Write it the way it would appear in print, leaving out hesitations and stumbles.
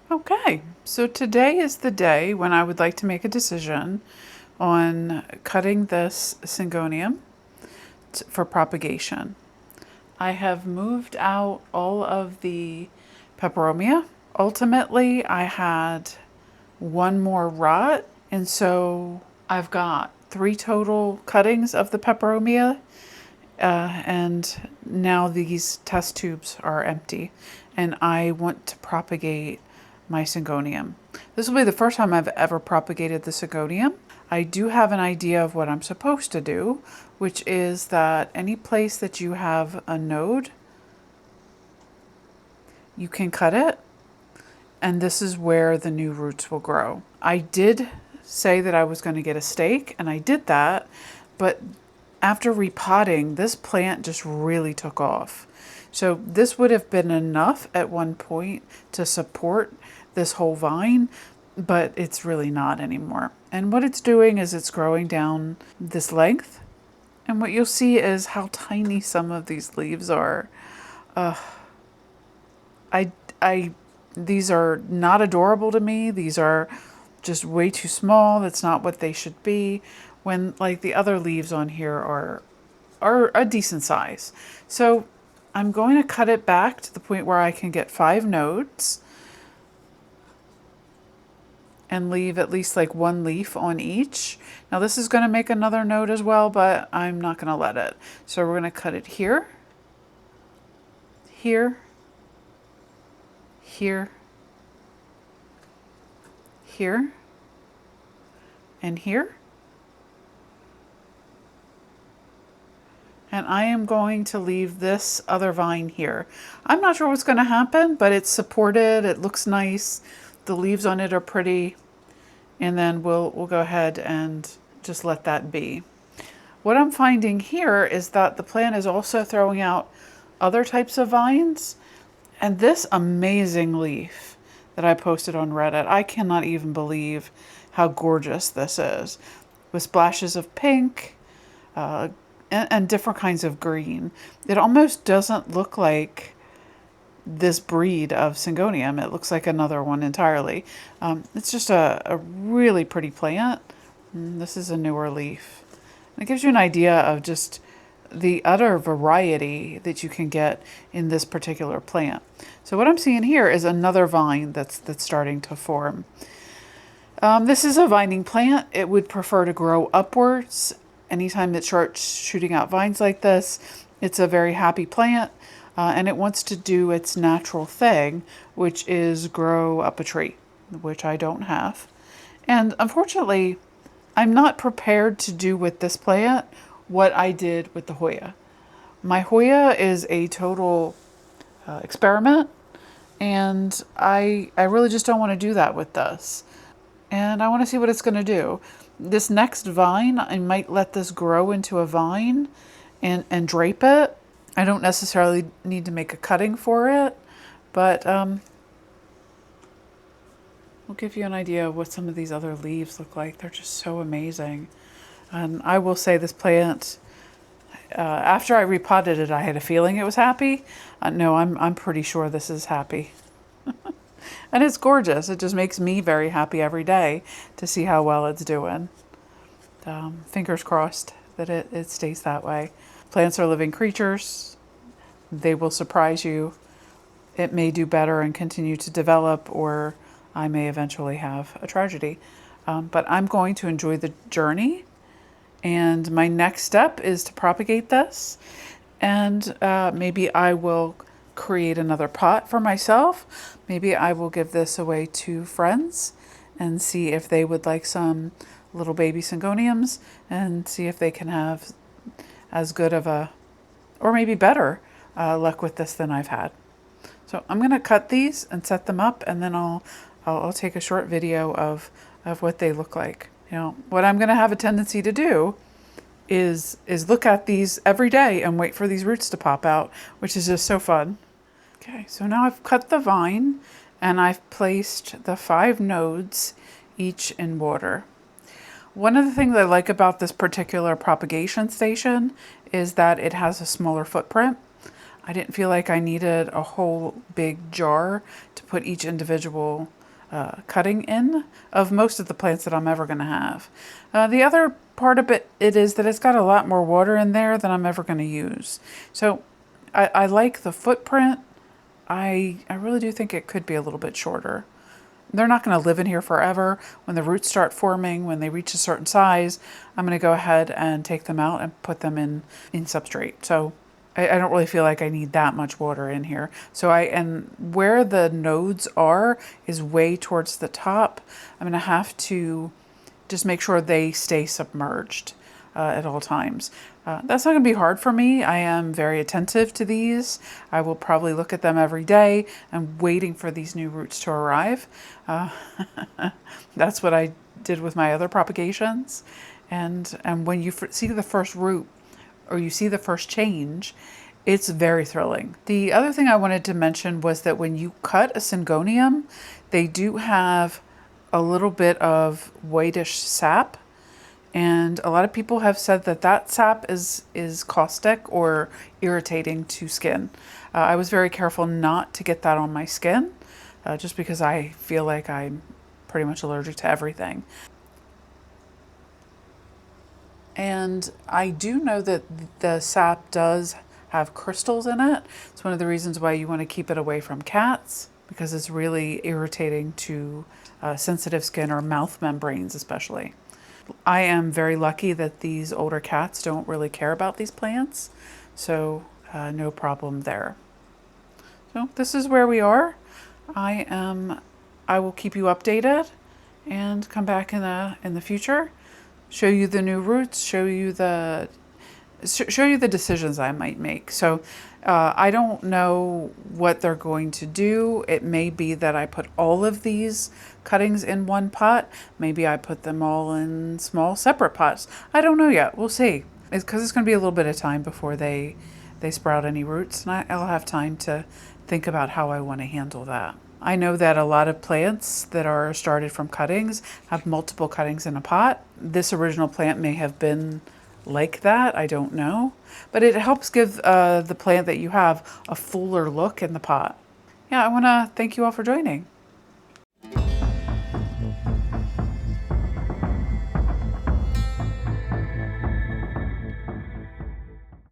Okay, so today is the day when I would like to make a decision on cutting this Syngonium for propagation. I have moved out all of the peperomia. Ultimately, I had one more rot, and so I've got 3 total cuttings of the peperomia, and now these test tubes are empty, and I want to propagate my Syngonium. This will be the first time I've ever propagated the Syngonium. I do have an idea of what I'm supposed to do, which is that any place that you have a node, you can cut it, and this is where the new roots will grow. I did say that I was going to get a stake, and I did that, but after repotting, this plant just really took off. So this would have been enough at one point to support this whole vine, but it's really not anymore. And what it's doing is it's growing down this length. And what you'll see is how tiny some of these leaves are. These are not adorable to me. These are just way too small. That's not what they should be. When like the other leaves on here are a decent size. So I'm going to cut it back to the point where I can get 5 nodes and leave at least like 1 leaf on each. Now this is going to make another node as well, but I'm not going to let it. So we're going to cut it here, here, here, here, and here. And I am going to leave this other vine here. I'm not sure what's going to happen, but it's supported. It looks nice. The leaves on it are pretty. And then we'll go ahead and just let that be. What I'm finding here is that the plant is also throwing out other types of vines. And this amazing leaf that I posted on Reddit, I cannot even believe how gorgeous this is. With splashes of pink, and different kinds of green. It almost doesn't look like this breed of Syngonium. It looks like another one entirely. It's just a really pretty plant. This is a newer leaf. And it gives you an idea of just the utter variety that you can get in this particular plant. So what I'm seeing here is another vine that's starting to form. This is a vining plant. It would prefer to grow upwards. Anytime it starts shooting out vines like this, it's a very happy plant, and it wants to do its natural thing, which is grow up a tree, which I don't have. And unfortunately, I'm not prepared to do with this plant what I did with the Hoya. My Hoya is a total experiment, and I really just don't want to do that with this. And I want to see what it's going to do. This next vine, I might let this grow into a vine and drape it. I don't necessarily need to make a cutting for it, but we'll give you an idea of what some of these other leaves look like. They're just so amazing. And I will say this plant, after I repotted it, I had a feeling it was happy. No, I'm pretty sure this is happy. And it's gorgeous. It just makes me very happy every day to see how well it's doing. Fingers crossed that it stays that way. Plants are living creatures. They will surprise you. It may do better and continue to develop, or I may eventually have a tragedy. But I'm going to enjoy the journey. And my next step is to propagate this. And maybe I will create another pot for myself. Maybe I will give this away to friends and see if they would like some little baby Syngoniums, and see if they can have as good of a, or maybe better, luck with this than I've had. So I'm going to cut these and set them up, and then I'll take a short video of what they look like. You know, what I'm going to have a tendency to do is look at these every day and wait for these roots to pop out, which is just so fun. Okay, so now I've cut the vine and I've placed the 5 nodes each in water. One of the things I like about this particular propagation station is that it has a smaller footprint. I didn't feel like I needed a whole big jar to put each individual cutting in of most of the plants that I'm ever going to have. The other part of it is that it's got a lot more water in there than I'm ever going to use. So I like the footprint. I really do think it could be a little bit shorter. They're not going to live in here forever. When the roots start forming, when they reach a certain size, I'm going to go ahead and take them out and put them in substrate. So I don't really feel like I need that much water in here. So and where the nodes are is way towards the top. I'm going to have to just make sure they stay submerged at all times. That's not going to be hard for me. I am very attentive to these. I will probably look at them every day and waiting for these new roots to arrive. That's what I did with my other propagations. And when you see the first root or you see the first change, it's very thrilling. The other thing I wanted to mention was that when you cut a Syngonium, they do have a little bit of whitish sap. And a lot of people have said that that sap is caustic or irritating to skin. I was very careful not to get that on my skin, just because I feel like I'm pretty much allergic to everything. And I do know that the sap does have crystals in it. It's one of the reasons why you want to keep it away from cats, because it's really irritating to sensitive skin or mouth membranes especially. I am very lucky that these older cats don't really care about these plants, so no problem there. So this is where we are. I will keep you updated and come back in the future, show you the new roots, show you the decisions I might make. So I don't know what they're going to do. It may be that I put all of these cuttings in one pot. Maybe I put them all in small separate pots. I don't know yet. We'll see. It's because it's going to be a little bit of time before they sprout any roots, and I'll have time to think about how I want to handle that. I know that a lot of plants that are started from cuttings have multiple cuttings in a pot. This original plant may have been like that, I don't know. But it helps give the plant that you have a fuller look in the pot. Yeah, I want to thank you all for joining.